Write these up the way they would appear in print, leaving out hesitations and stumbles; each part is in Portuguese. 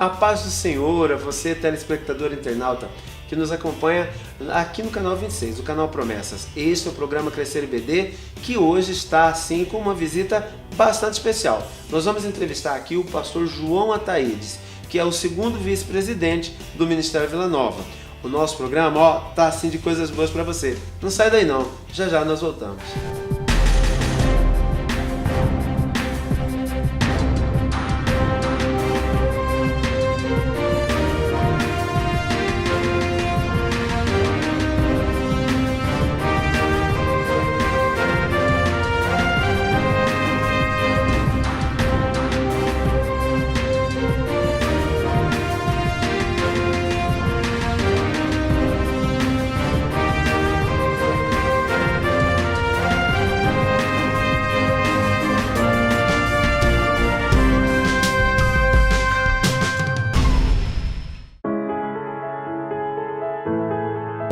A paz do Senhor, a você, telespectador internauta, que nos acompanha aqui no canal 26, o canal Promessas. Este é o programa Crescer IBD, que hoje está assim com uma visita bastante especial. Nós vamos entrevistar aqui o pastor João Ataídes, que é o segundo vice-presidente do Ministério Vila Nova. O nosso programa, tá assim de coisas boas para você. Não sai daí não, já já nós voltamos.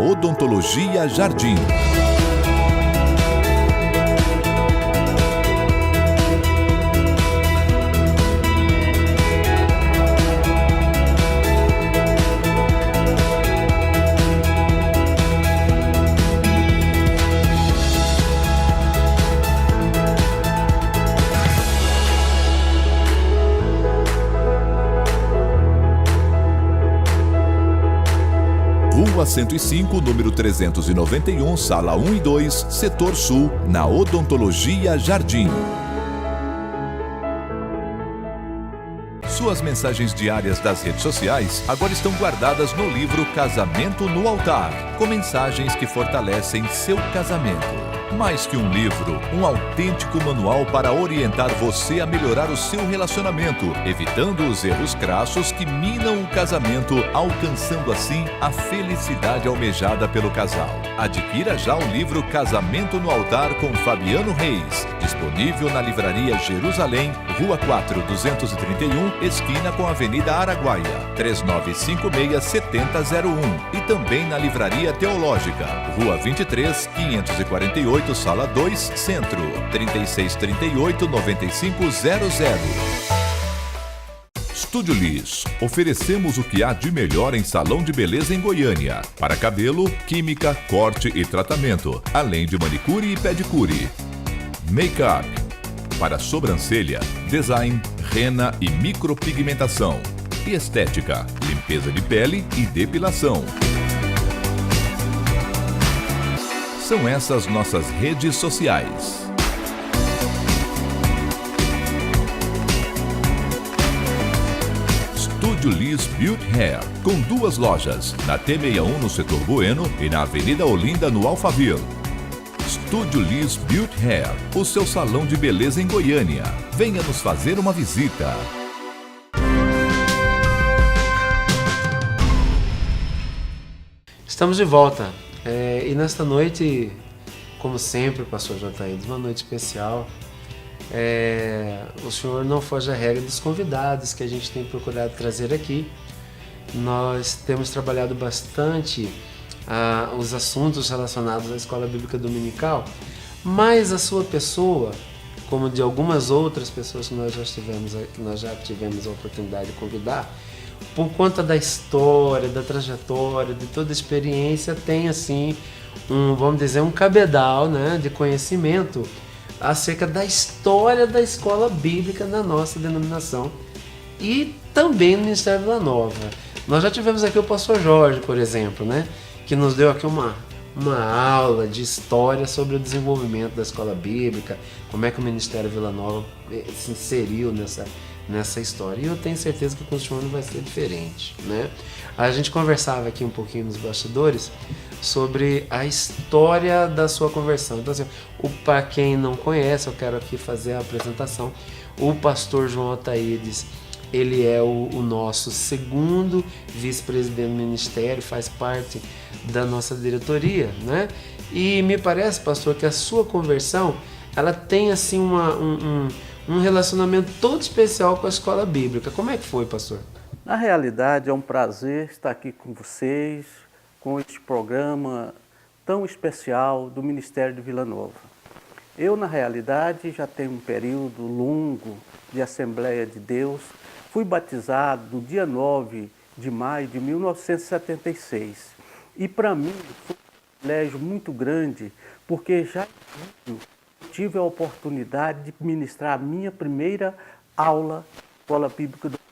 Odontologia Jardim. Rua 105, número 391, sala 1 e 2, setor sul, na Odontologia Jardim. Suas mensagens diárias das redes sociais agora estão guardadas no livro Casamento no Altar, com mensagens que fortalecem seu casamento. Mais que um livro, um autêntico manual para orientar você a melhorar o seu relacionamento, evitando os erros crassos que minam o casamento, alcançando assim a felicidade almejada pelo casal. Adquira já o livro Casamento no Altar com Fabiano Reis, disponível na Livraria Jerusalém, Rua 4, 231, esquina com a Avenida Araguaia, 3956-7001, e também na Livraria Teológica, Rua 23, 548, Sala 2, Centro, 3638-9500. Estúdio Liz. Oferecemos o que há de melhor em salão de beleza em Goiânia. Para cabelo, química, corte e tratamento, além de manicure e pedicure. Make-up. Para sobrancelha, design, rena e micropigmentação. E estética, limpeza de pele e depilação. São essas nossas redes sociais. Estúdio Liz Beauty Hair, com 2 lojas, na T61 no setor Bueno e na Avenida Olinda no Alphaville. Estúdio Liz Beauty Hair, o seu salão de beleza em Goiânia. Venha nos fazer uma visita. Estamos de volta. E nesta noite, como sempre, pastor João Ataídes, uma noite especial. O senhor não foge à regra dos convidados que a gente tem procurado trazer aqui. Nós temos trabalhado bastante os assuntos relacionados à Escola Bíblica Dominical, mas a sua pessoa, como de algumas outras pessoas que nós já tivemos a oportunidade de convidar, por conta da história, da trajetória, de toda a experiência, tem assim, vamos dizer, um cabedal, né, de conhecimento acerca da história da escola bíblica na nossa denominação e também no Ministério Vila Nova. Nós já tivemos aqui o pastor Jorge, por exemplo, né, que nos deu aqui uma aula de história sobre o desenvolvimento da escola bíblica, como é que o Ministério Vila Nova se inseriu nessa história. E eu tenho certeza que com o senhor não vai ser diferente, né? A gente conversava aqui um pouquinho nos bastidores sobre a história da sua conversão. Então, assim, para quem não conhece, eu quero aqui fazer a apresentação. O pastor João Ataídes, ele é o nosso segundo vice-presidente do ministério, faz parte da nossa diretoria, né? E me parece, pastor, que a sua conversão, ela tem assim um relacionamento todo especial com a escola bíblica. Como é que foi, pastor? Na realidade, é um prazer estar aqui com vocês, com este programa tão especial do Ministério de Vila Nova. Eu, na realidade, já tenho um período longo de Assembleia de Deus, Fui batizado no dia 9 de maio de 1976. E para mim foi um privilégio muito grande, porque já tive a oportunidade de ministrar a minha primeira aula na Escola Bíblica Dominical.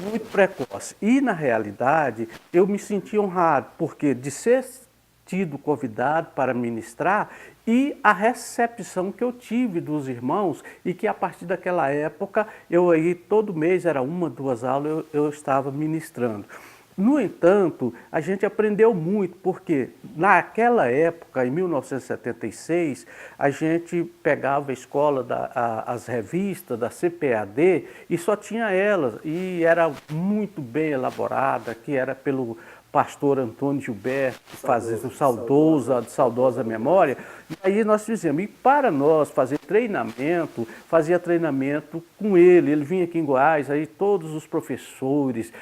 Muito precoce. E, na realidade, eu me senti honrado, porque de ser tido convidado para ministrar e a recepção que eu tive dos irmãos e que a partir daquela época, eu aí todo mês, era 1, 2 aulas, eu estava ministrando. No entanto, a gente aprendeu muito, porque naquela época, em 1976, a gente pegava a escola, as revistas da CPAD e só tinha elas, e era muito bem elaborada, que era pelo pastor Antônio Gilberto, fazia o saudosa memória. E aí nós fizemos, e para nós fazer treinamento, fazia treinamento com ele vinha aqui em Goiás, aí todos os professores,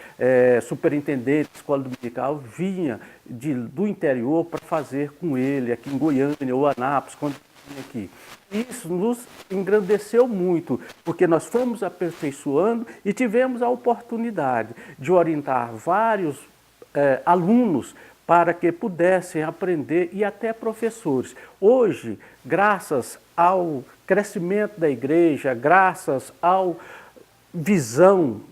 superintendentes de escola dominical, vinha do interior para fazer com ele, aqui em Goiânia ou Anápolis, quando vinha aqui. Isso nos engrandeceu muito, porque nós fomos aperfeiçoando e tivemos a oportunidade de orientar vários alunos para que pudessem aprender e até professores. Hoje, graças ao crescimento da igreja, graças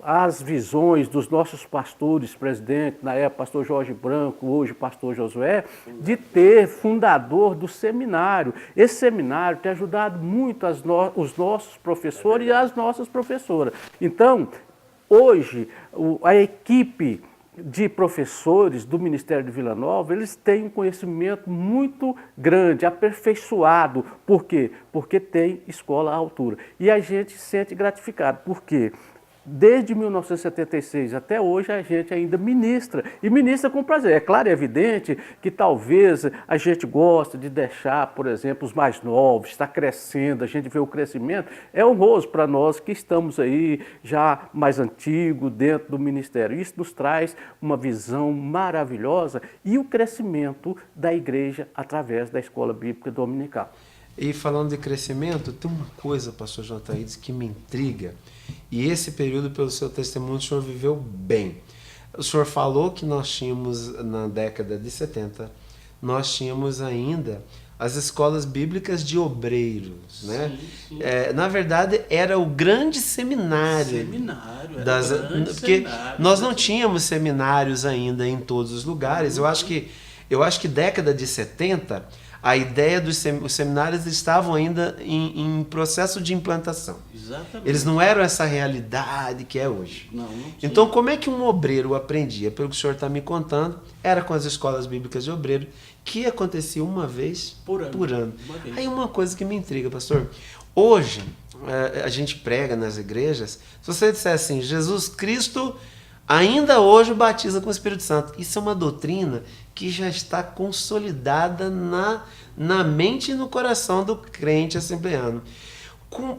às visões dos nossos pastores presidentes, na época pastor Jorge Branco, hoje pastor Josué, de ter fundador do seminário. Esse seminário tem ajudado muito os nossos professores e as nossas professoras. Então, hoje, a equipe de professores do Ministério de Vila Nova, eles têm um conhecimento muito grande, aperfeiçoado. Por quê? Porque tem escola à altura. E a gente se sente gratificado. Por quê? Desde 1976 até hoje a gente ainda ministra, e ministra com prazer. É claro e evidente que talvez a gente gosta de deixar, por exemplo, os mais novos, está crescendo, a gente vê o crescimento, é honroso para nós que estamos aí já mais antigos dentro do ministério. Isso nos traz uma visão maravilhosa e o crescimento da igreja através da Escola Bíblica Dominical. E falando de crescimento, tem uma coisa, pastor Jotaídes, que me intriga. E esse período, pelo seu testemunho, o senhor viveu bem. O senhor falou que nós tínhamos, na década de 70, nós tínhamos ainda as escolas bíblicas de obreiros, né? Sim. Na verdade, era o grande seminário. Porque nós não tínhamos seminários ainda em todos os lugares. Eu acho que década de 70... a ideia dos seminários estavam ainda em processo de implantação. Exatamente. Eles não eram essa realidade que é hoje. Não tinha. Então, como é que um obreiro aprendia? Pelo que o senhor está me contando, era com as escolas bíblicas de obreiro, que acontecia uma vez por ano. Aí uma coisa que me intriga, pastor. Hoje, a gente prega nas igrejas, se você disser assim, Jesus Cristo ainda hoje batiza com o Espírito Santo. Isso é uma doutrina que já está consolidada na mente e no coração do crente assembleano.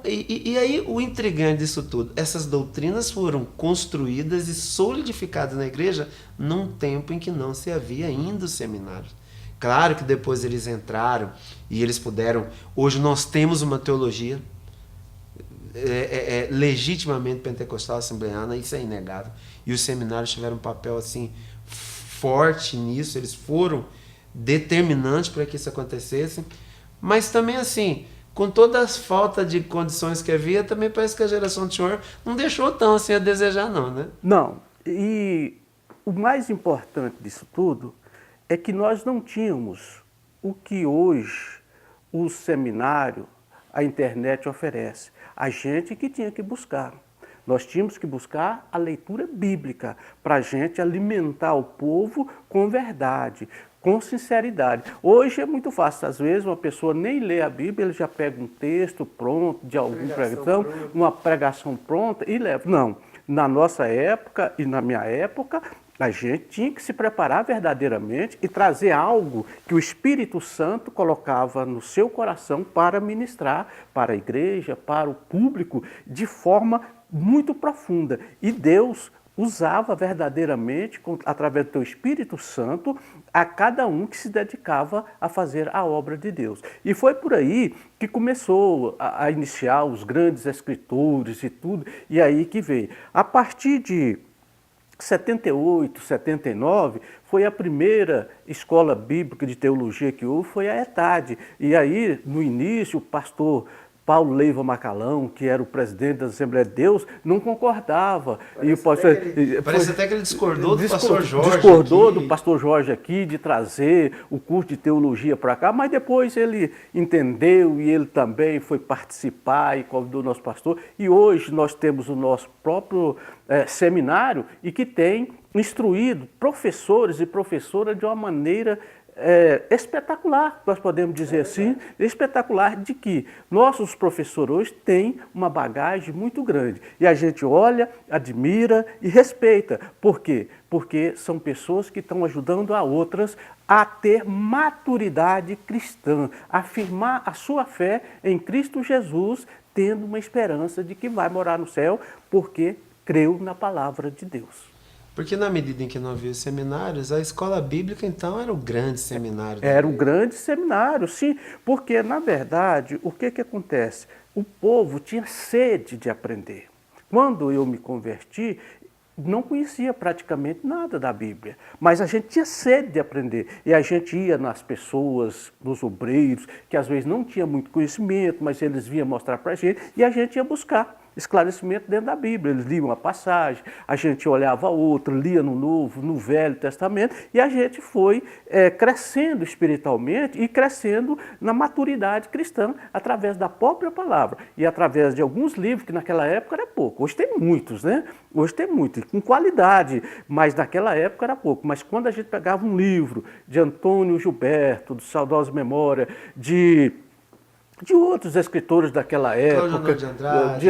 E aí o intrigante disso tudo, essas doutrinas foram construídas e solidificadas na igreja num tempo em que não se havia ainda os seminários. Claro que depois eles entraram e eles puderam... Hoje nós temos uma teologia legitimamente pentecostal assembleana, isso é inegável. E os seminários tiveram um papel assim forte nisso, eles foram determinantes para que isso acontecesse, mas também assim, com toda a falta de condições que havia, também parece que a geração do senhor não deixou tão assim a desejar não, né? Não, e o mais importante disso tudo é que nós não tínhamos o que hoje o seminário, a internet oferece. A gente que tinha que buscar. Nós tínhamos que buscar a leitura bíblica para a gente alimentar o povo com verdade, com sinceridade. Hoje é muito fácil, às vezes uma pessoa nem lê a Bíblia, ele já pega um texto pronto de alguma pregação, uma pregação pronta e leva. Não, na nossa época e na minha época, a gente tinha que se preparar verdadeiramente e trazer algo que o Espírito Santo colocava no seu coração para ministrar para a igreja, para o público, de forma muito profunda. E Deus usava verdadeiramente, através do teu Espírito Santo, a cada um que se dedicava a fazer a obra de Deus. E foi por aí que começou a iniciar os grandes escritores e tudo, e aí que veio. A partir de 78, 79, foi a primeira escola bíblica de teologia que houve, foi a ETAD. E aí, no início, o pastor Paulo Leiva Macalão, que era o presidente da Assembleia de Deus, não concordava. Parece até que ele discordou do pastor Jorge. Discordou aqui. do pastor Jorge aqui de trazer o curso de teologia para cá, mas depois ele entendeu e ele também foi participar e convidou o nosso pastor. E hoje nós temos o nosso próprio seminário e que tem instruído professores e professoras de uma maneira espetacular, nós podemos dizer assim, espetacular, de que nossos professores hoje têm uma bagagem muito grande. E a gente olha, admira e respeita. Por quê? Porque são pessoas que estão ajudando a outras a ter maturidade cristã, a afirmar a sua fé em Cristo Jesus, tendo uma esperança de que vai morar no céu, porque creu na palavra de Deus. Porque na medida em que não havia seminários, a escola bíblica então era o grande seminário. Era um grande seminário, sim, porque na verdade o que acontece? O povo tinha sede de aprender. Quando eu me converti, não conhecia praticamente nada da Bíblia, mas a gente tinha sede de aprender. E a gente ia nas pessoas, nos obreiros, que às vezes não tinha muito conhecimento, mas eles vinham mostrar para a gente, e a gente ia buscar esclarecimento dentro da Bíblia. Eles liam uma passagem, a gente olhava outra, lia no Novo, no Velho Testamento, e a gente foi crescendo espiritualmente e crescendo na maturidade cristã através da própria palavra e através de alguns livros, que naquela época era pouco. Hoje tem muitos, né? Hoje tem muitos, com qualidade, mas naquela época era pouco. Mas quando a gente pegava um livro de Antônio Gilberto, de saudosa memória, de outros escritores daquela época, de Andrade,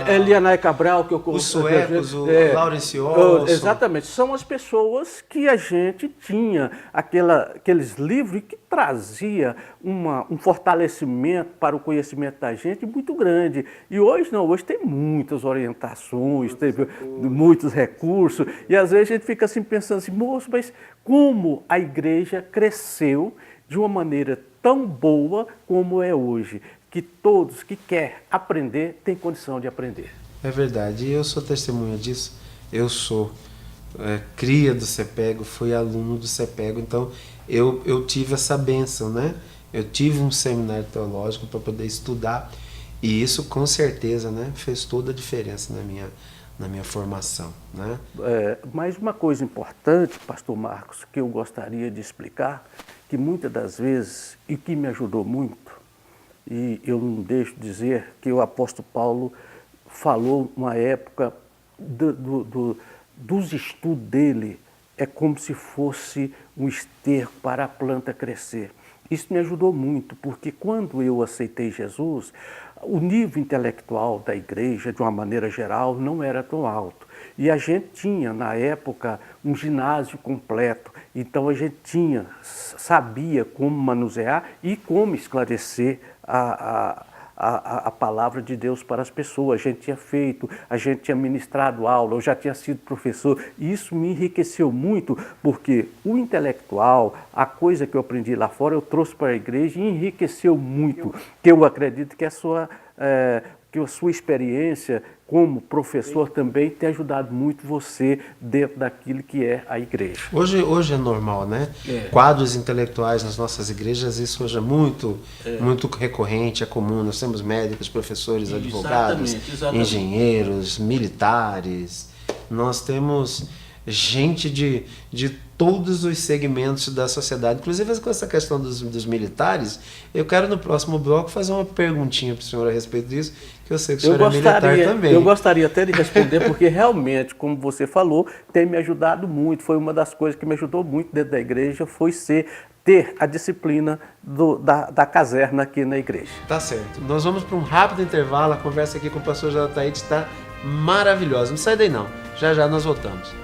Elianai Cabral, que eu os suecos, o Laurence Olson. Exatamente, são as pessoas que a gente tinha aqueles livros que trazia um fortalecimento para o conhecimento da gente muito grande. E hoje não, hoje tem muitas orientações, teve muitos recursos, e às vezes a gente fica assim pensando assim, moço, mas como a igreja cresceu de uma maneira tão boa como é hoje, que todos que querem aprender têm condição de aprender. É verdade, e eu sou testemunha disso. Eu sou cria do CEPEGO, fui aluno do CEPEGO, então eu tive essa bênção, né? Eu tive um seminário teológico para poder estudar, e isso com certeza, né, fez toda a diferença na minha formação, né? Mas uma coisa importante, pastor Marcos, que eu gostaria de explicar, que muitas das vezes, e que me ajudou muito, e eu não deixo de dizer que o apóstolo Paulo falou uma época dos estudos dele, é como se fosse um esterco para a planta crescer. Isso me ajudou muito, porque quando eu aceitei Jesus, o nível intelectual da igreja, de uma maneira geral, não era tão alto. E a gente tinha, na época, um ginásio completo. Então a gente sabia como manusear e como esclarecer a palavra de Deus para as pessoas. A gente tinha ministrado aula, eu já tinha sido professor. E isso me enriqueceu muito, porque o intelectual, a coisa que eu aprendi lá fora, eu trouxe para a igreja e enriqueceu muito. Que eu acredito que a sua experiência como professor também tem ajudado muito você dentro daquilo que é a igreja. Hoje é normal, né? Quadros intelectuais nas nossas igrejas, isso hoje é muito recorrente, é comum. Nós temos médicos, professores, advogados, exatamente. Engenheiros, militares. Nós temos gente de todos os segmentos da sociedade. Inclusive, com essa questão dos militares, eu quero no próximo bloco fazer uma perguntinha para o senhor a respeito disso, que eu sei que o senhor é militar também. Eu gostaria até de responder, porque realmente, como você falou, tem me ajudado muito. Foi uma das coisas que me ajudou muito dentro da igreja, foi ter a disciplina da caserna aqui na igreja. Tá certo. Nós vamos para um rápido intervalo. A conversa aqui com o pastor Jataíde está maravilhosa. Não sai daí não. Já já nós voltamos.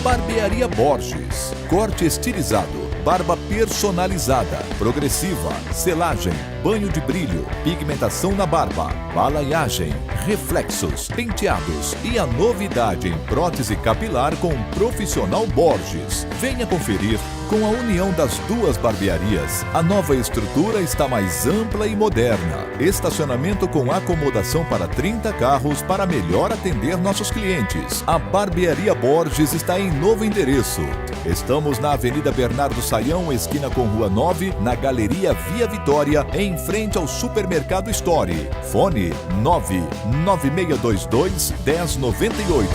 Barbearia Borges. Corte estilizado, barba personalizada, progressiva, selagem, banho de brilho, pigmentação na barba, balayagem, reflexos, penteados e a novidade em prótese capilar com o Profissional Borges. Venha conferir. Com a união das duas barbearias, a nova estrutura está mais ampla e moderna. Estacionamento com acomodação para 30 carros para melhor atender nossos clientes. A Barbearia Borges está em novo endereço. Estamos na Avenida Bernardo Saião, esquina com Rua 9, na Galeria Via Vitória, em frente ao Supermercado Story. Fone 99622-1098.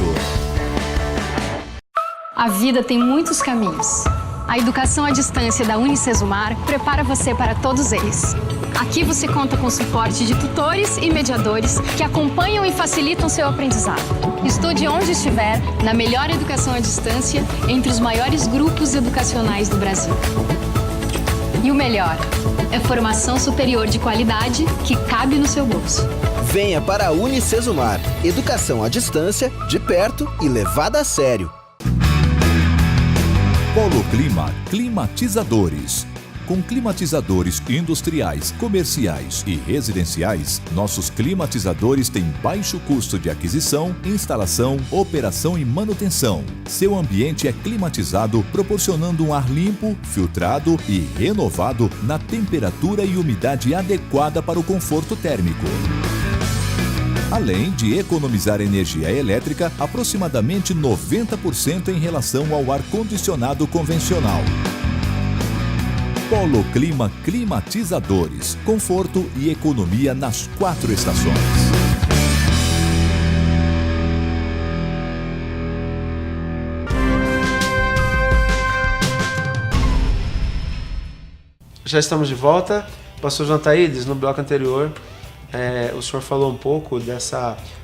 A vida tem muitos caminhos. A educação à distância da Unicesumar prepara você para todos eles. Aqui você conta com suporte de tutores e mediadores que acompanham e facilitam seu aprendizado. Estude onde estiver, na melhor educação à distância, entre os maiores grupos educacionais do Brasil. E o melhor, é formação superior de qualidade que cabe no seu bolso. Venha para a Unicesumar. Educação à distância, de perto e levada a sério. Polo Clima Climatizadores. Com climatizadores industriais, comerciais e residenciais, nossos climatizadores têm baixo custo de aquisição, instalação, operação e manutenção. Seu ambiente é climatizado, proporcionando um ar limpo, filtrado e renovado na temperatura e umidade adequada para o conforto térmico. Além de economizar energia elétrica aproximadamente 90% em relação ao ar-condicionado convencional. Polo Clima Climatizadores. Conforto e economia nas 4 estações. Já estamos de volta. Pastor João Taídes, no bloco anterior, o senhor falou um pouco da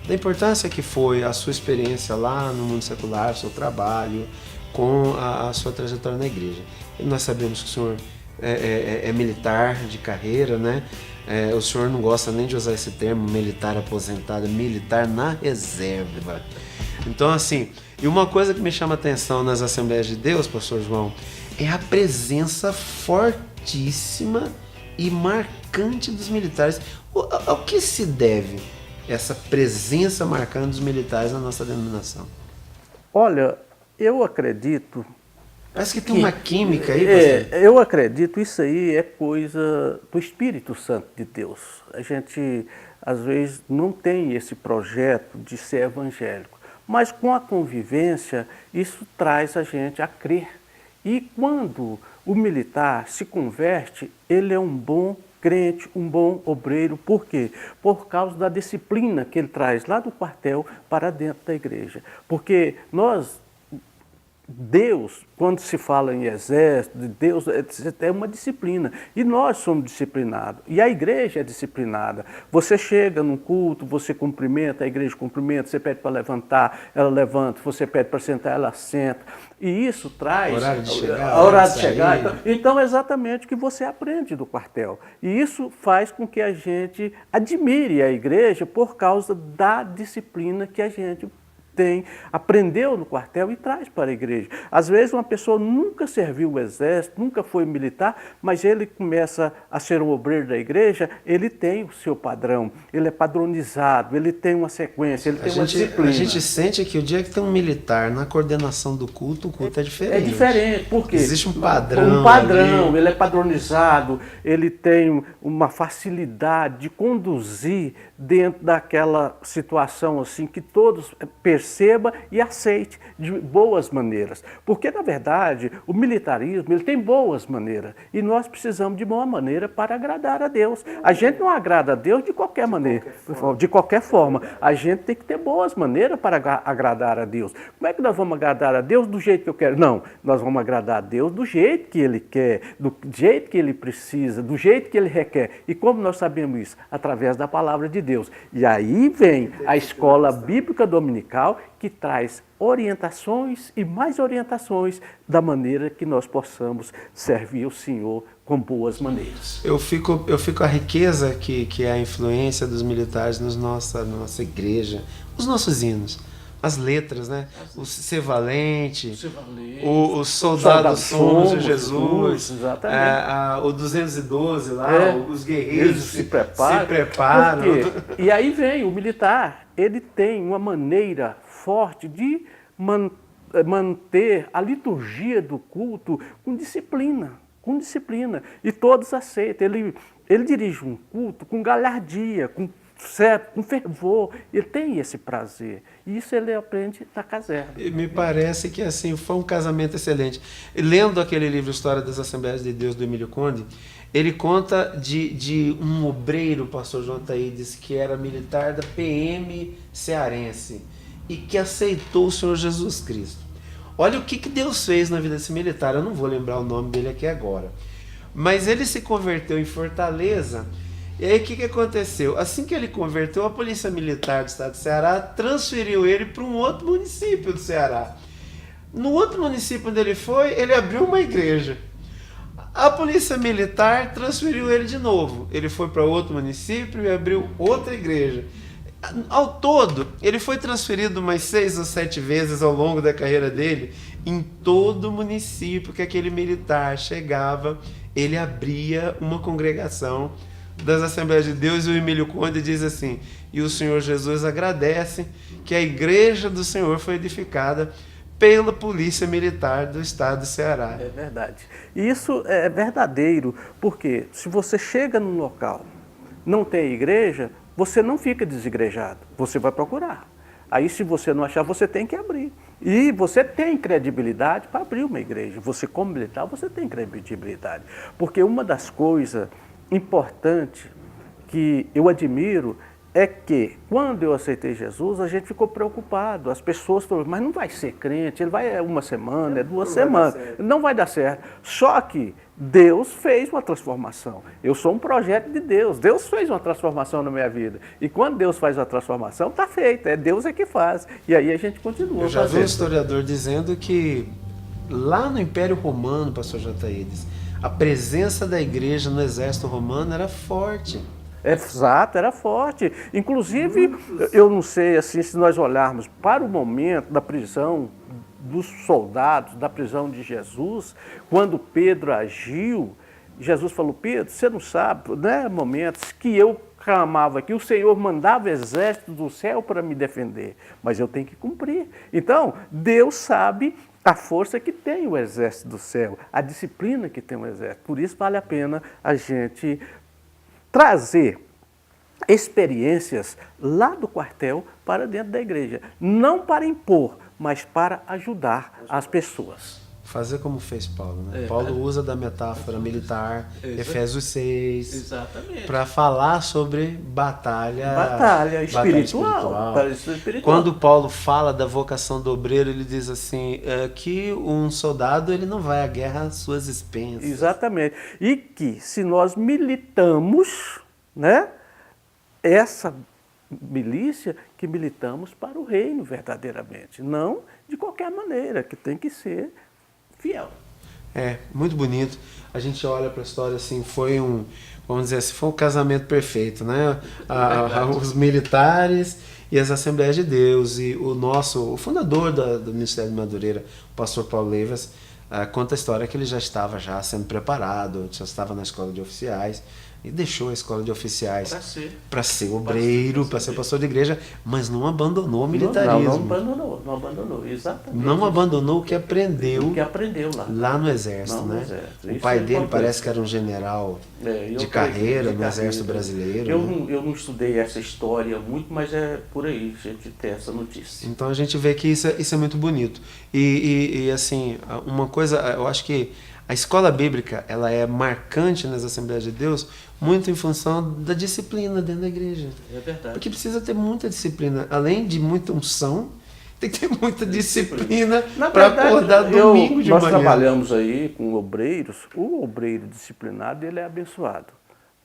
importância que foi a sua experiência lá no mundo secular, seu trabalho, com a sua trajetória na igreja. E nós sabemos que o senhor é militar de carreira, né? O senhor não gosta nem de usar esse termo, militar aposentado, militar na reserva. Então, assim, e uma coisa que me chama a atenção nas Assembleias de Deus, pastor João, é a presença fortíssima e marcante dos militares. Ao que se deve essa presença marcante dos militares na nossa denominação? Olha, eu acredito... Parece que tem uma química aí, pastor. Eu acredito, isso aí é coisa do Espírito Santo de Deus. A gente, às vezes, não tem esse projeto de ser evangélico, mas com a convivência, isso traz a gente a crer. E quando o militar se converte, ele é um bom crente, um bom obreiro. Por quê? Por causa da disciplina que ele traz lá do quartel para dentro da igreja. Porque Deus, quando se fala em exército, Deus é uma disciplina. E nós somos disciplinados. E a igreja é disciplinada. Você chega num culto, você cumprimenta, a igreja cumprimenta, você pede para levantar, ela levanta, você pede para sentar, ela senta. E isso traz... Horário de chegar. A horário de chegar. Então, é exatamente o que você aprende do quartel. E isso faz com que a gente admire a igreja por causa da disciplina que a gente aprendeu no quartel e traz para a igreja. Às vezes uma pessoa nunca serviu o exército, nunca foi militar, mas ele começa a ser um obreiro da igreja, ele tem o seu padrão, ele é padronizado, ele tem uma sequência, ele tem uma disciplina. A gente sente que o dia que tem um militar na coordenação do culto, o culto é diferente. É diferente, porque existe um padrão. Um padrão, ali. Ele é padronizado, ele tem uma facilidade de conduzir dentro daquela situação assim que todos perceba e aceite de boas maneiras. Porque, na verdade, o militarismo ele tem boas maneiras e nós precisamos de boa maneira para agradar a Deus. A gente não agrada a Deus de qualquer maneira, de qualquer forma. A gente tem que ter boas maneiras para agradar a Deus. Como é que nós vamos agradar a Deus do jeito que eu quero? Não, nós vamos agradar a Deus do jeito que Ele quer, do jeito que Ele precisa, do jeito que Ele requer. E como nós sabemos isso? Através da palavra de Deus. E aí vem a escola bíblica dominical que traz orientações e mais orientações da maneira que nós possamos servir o Senhor com boas maneiras. Eu fico a riqueza que é a influência dos militares na nossa igreja, os nossos hinos. as letras, né? O Ser Valente, Valente, o Soldados Somos de Jesus, Jesus, exatamente. o 212 lá, os guerreiros Eles se preparam. Por quê? E aí vem o militar, ele tem uma maneira forte de manter a liturgia do culto com disciplina. E todos aceitam. Ele dirige um culto com galhardia, com fervor. Ele tem esse prazer. E isso ele aprende na caserna. E me parece que assim foi um casamento excelente. Lendo aquele livro História das Assembleias de Deus, do Emílio Conde, ele conta de um obreiro, pastor João Taídes, que era militar da PM cearense e que aceitou o Senhor Jesus Cristo. Olha o que Deus fez na vida desse militar. Eu não vou lembrar o nome dele aqui agora. Mas ele se converteu em Fortaleza. E aí o que aconteceu? Assim que ele converteu, a Polícia Militar do Estado do Ceará transferiu ele para um outro município do Ceará. No outro município onde ele foi, ele abriu uma igreja. A Polícia Militar transferiu ele de novo. Ele foi para outro município e abriu outra igreja. Ao todo, ele foi transferido mais 6 ou 7 vezes ao longo da carreira dele. Em todo município que aquele militar chegava, ele abria uma congregação das Assembleias de Deus. E o Emílio Conde diz assim: e o Senhor Jesus agradece que a igreja do Senhor foi edificada pela Polícia Militar do Estado do Ceará. É verdade. E isso é verdadeiro, porque se você chega num local, não tem igreja, você não fica desigrejado, você vai procurar. Aí, se você não achar, você tem que abrir. E você tem credibilidade para abrir uma igreja. Você, como militar, você tem credibilidade. Porque uma das coisas importantes que eu admiro é que, quando eu aceitei Jesus, a gente ficou preocupado. As pessoas falaram, mas não vai ser crente, ele vai uma semana, 2 semanas, não vai dar certo. Só que Deus fez uma transformação. Eu sou um projeto de Deus. Deus fez uma transformação na minha vida. E quando Deus faz a transformação, está feita. É Deus é que faz. E aí a gente continua. Eu já vi um historiador dizendo que lá no Império Romano, pastor Jataídes, a presença da igreja no exército romano era forte. Exato, era forte. Inclusive, eu não sei assim, se nós olharmos para o momento da prisão dos soldados, da prisão de Jesus, quando Pedro agiu, Jesus falou, Pedro, você não sabe, né, momentos que eu clamava que o Senhor mandava exército do céu para me defender, mas eu tenho que cumprir. Então, Deus sabe a força que tem o exército do céu, a disciplina que tem o exército. Por isso vale a pena a gente trazer experiências lá do quartel para dentro da igreja. Não para impor, mas para ajudar as pessoas. Fazer como fez Paulo, né? Paulo usa da metáfora militar, Efésios 6, para falar sobre batalha espiritual. Quando Paulo fala da vocação do obreiro, ele diz assim, que um soldado ele não vai à guerra às suas expensas. Exatamente. E que se nós militamos, né, essa milícia, que militamos para o reino verdadeiramente, não de qualquer maneira, que tem que ser fiel. É, muito bonito. A gente olha para a história assim, foi um, vamos dizer assim, foi um casamento perfeito, né? Os militares e as Assembleias de Deus, e o fundador do Ministério de Madureira, o pastor Paulo Leivas, conta a história que ele já estava sendo preparado, já estava na escola de oficiais, e deixou a escola de oficiais para ser obreiro, para ser pastor de igreja, mas não abandonou o militarismo. Não abandonou, exatamente. Não abandonou o que aprendeu, lá no exército, né? O pai dele parece que era um general de carreira no exército brasileiro. Eu não estudei essa história muito, mas é por aí, a gente tem essa notícia. Então a gente vê que isso é muito bonito. E assim, uma coisa, eu acho que a escola bíblica, ela é marcante nas Assembleias de Deus, muito em função da disciplina dentro da igreja. É verdade. Porque precisa ter muita disciplina. Além de muita unção, tem que ter muita disciplina para acordar domingo de manhã. Nós trabalhamos aí com obreiros. O obreiro disciplinado, ele é abençoado.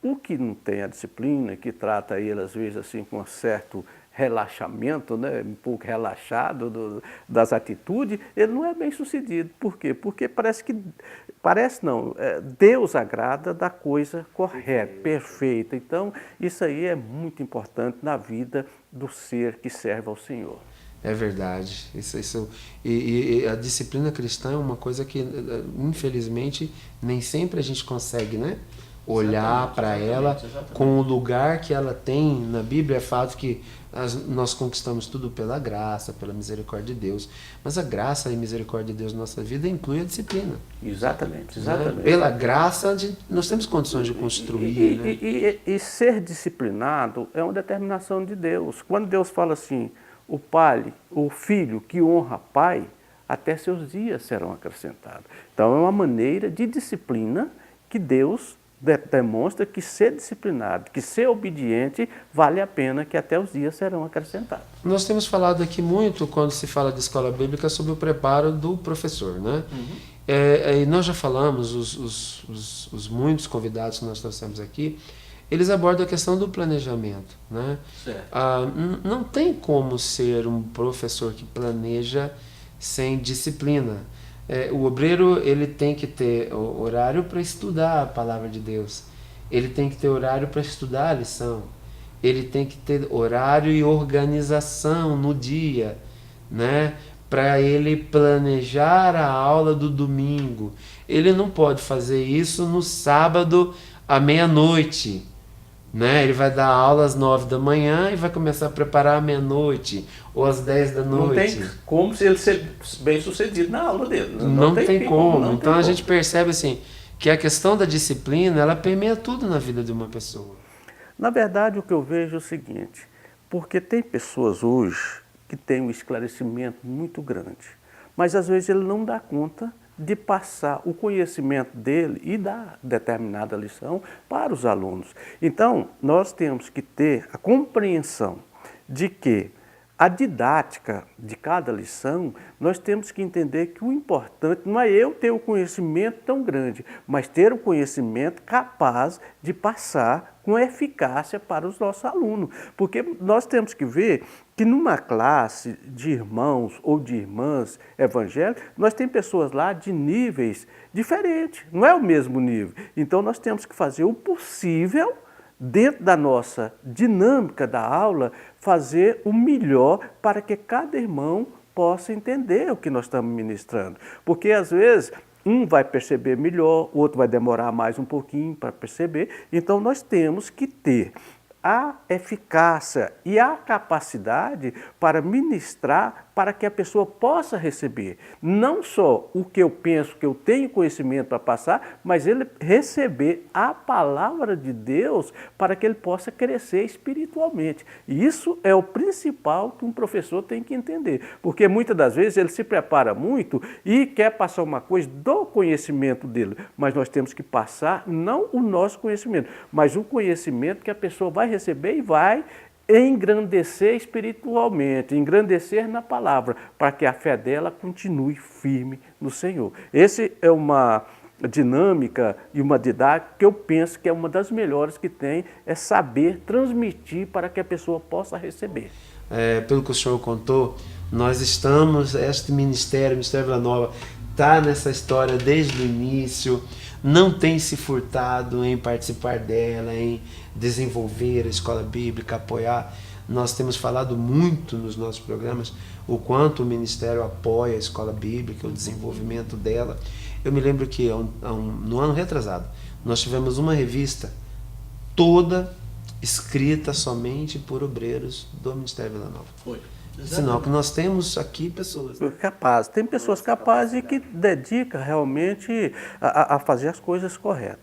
O que não tem a disciplina, que trata ele às vezes assim com um certo relaxamento, né, um pouco relaxado das atitudes, ele não é bem sucedido. Por quê? Porque Deus agrada da coisa correta, perfeita. Então, isso aí é muito importante na vida do ser que serve ao Senhor. É verdade. E a disciplina cristã é uma coisa que, infelizmente, nem sempre a gente consegue, né? Olhar para ela com o lugar que ela tem na Bíblia. É fato que nós conquistamos tudo pela graça, pela misericórdia de Deus. Mas a graça e a misericórdia de Deus na nossa vida inclui a disciplina. Exatamente. Né? Pela graça, nós temos condições de construir. E ser disciplinado é uma determinação de Deus. Quando Deus fala assim, o filho que honra pai, até seus dias serão acrescentados. Então é uma maneira de disciplina que Deus demonstra que ser disciplinado, que ser obediente, vale a pena, que até os dias serão acrescentados. Nós temos falado aqui muito, quando se fala de escola bíblica, sobre o preparo do professor, né? E nós já falamos, os muitos convidados que nós trouxemos aqui, eles abordam a questão do planejamento, né? Não tem como ser um professor que planeja sem disciplina. O obreiro, ele tem que ter horário para estudar a palavra de Deus. Ele tem que ter horário para estudar a lição. Ele tem que ter horário e organização no dia, né? Para ele planejar a aula do domingo. Ele não pode fazer isso no sábado à meia-noite, né? Ele vai dar aula às 9 da manhã e vai começar a preparar à meia-noite ou às 10 da noite. Não tem como ele ser bem sucedido na aula dele. Não tem como. Então a gente percebe assim, que a questão da disciplina, ela permeia tudo na vida de uma pessoa. Na verdade, o que eu vejo é o seguinte, porque tem pessoas hoje que têm um esclarecimento muito grande, mas às vezes ele não dá conta de passar o conhecimento dele e da determinada lição para os alunos. Então, nós temos que ter a compreensão de que a didática de cada lição, nós temos que entender que o importante não é eu ter o conhecimento tão grande, mas ter o conhecimento capaz de passar com eficácia para os nossos alunos. Porque nós temos que ver que numa classe de irmãos ou de irmãs evangélicas, nós temos pessoas lá de níveis diferentes, não é o mesmo nível. Então nós temos que fazer o possível, dentro da nossa dinâmica da aula, fazer o melhor para que cada irmão possa entender o que nós estamos ministrando. Porque às vezes um vai perceber melhor, o outro vai demorar mais um pouquinho para perceber. Então nós temos que ter a eficácia e a capacidade para ministrar, para que a pessoa possa receber. Não só o que eu penso, que eu tenho conhecimento para passar, mas ele receber a palavra de Deus para que ele possa crescer espiritualmente. E isso é o principal que um professor tem que entender. Porque muitas das vezes ele se prepara muito e quer passar uma coisa do conhecimento dele. Mas nós temos que passar não o nosso conhecimento, mas o conhecimento que a pessoa vai receber e vai engrandecer espiritualmente, engrandecer na palavra, para que a fé dela continue firme no Senhor. Essa é uma dinâmica e uma didática que eu penso que é uma das melhores que tem, é saber transmitir para que a pessoa possa receber. Pelo que o senhor contou, nós estamos, este Ministério Vila Nova, está nessa história desde o início, não tem se furtado em participar dela, em desenvolver a escola bíblica, apoiar. Nós temos falado muito nos nossos programas o quanto o Ministério apoia a escola bíblica, o desenvolvimento dela. Eu me lembro que no ano retrasado, nós tivemos uma revista toda escrita somente por obreiros do Ministério Vila Nova. Foi. Sinal que nós temos aqui pessoas, né? Capazes. Tem pessoas capazes e que dedicam realmente a fazer as coisas corretas.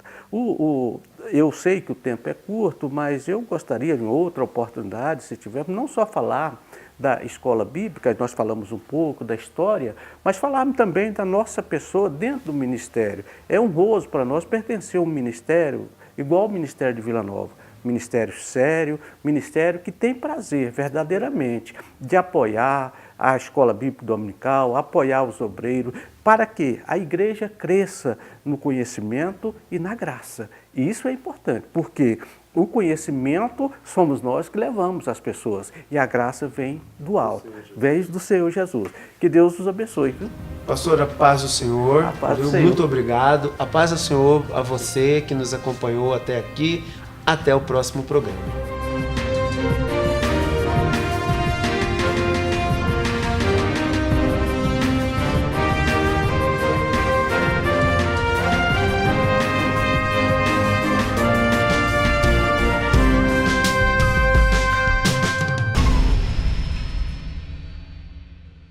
Eu sei que o tempo é curto, mas eu gostaria de outra oportunidade, se tivermos, não só falar da escola bíblica, nós falamos um pouco da história, mas falarmos também da nossa pessoa dentro do ministério. É honroso para nós pertencer a um ministério igual ao Ministério de Vila Nova. Ministério sério, ministério que tem prazer verdadeiramente de apoiar a escola bíblica dominical, apoiar os obreiros, para que a igreja cresça no conhecimento e na graça. E isso é importante, porque o conhecimento somos nós que levamos às pessoas e a graça vem do alto, vem do Senhor Jesus. Que Deus os abençoe. Viu? Pastor, a paz do Senhor. A paz do Senhor. Muito obrigado. A paz do Senhor a você que nos acompanhou até aqui. Até o próximo programa.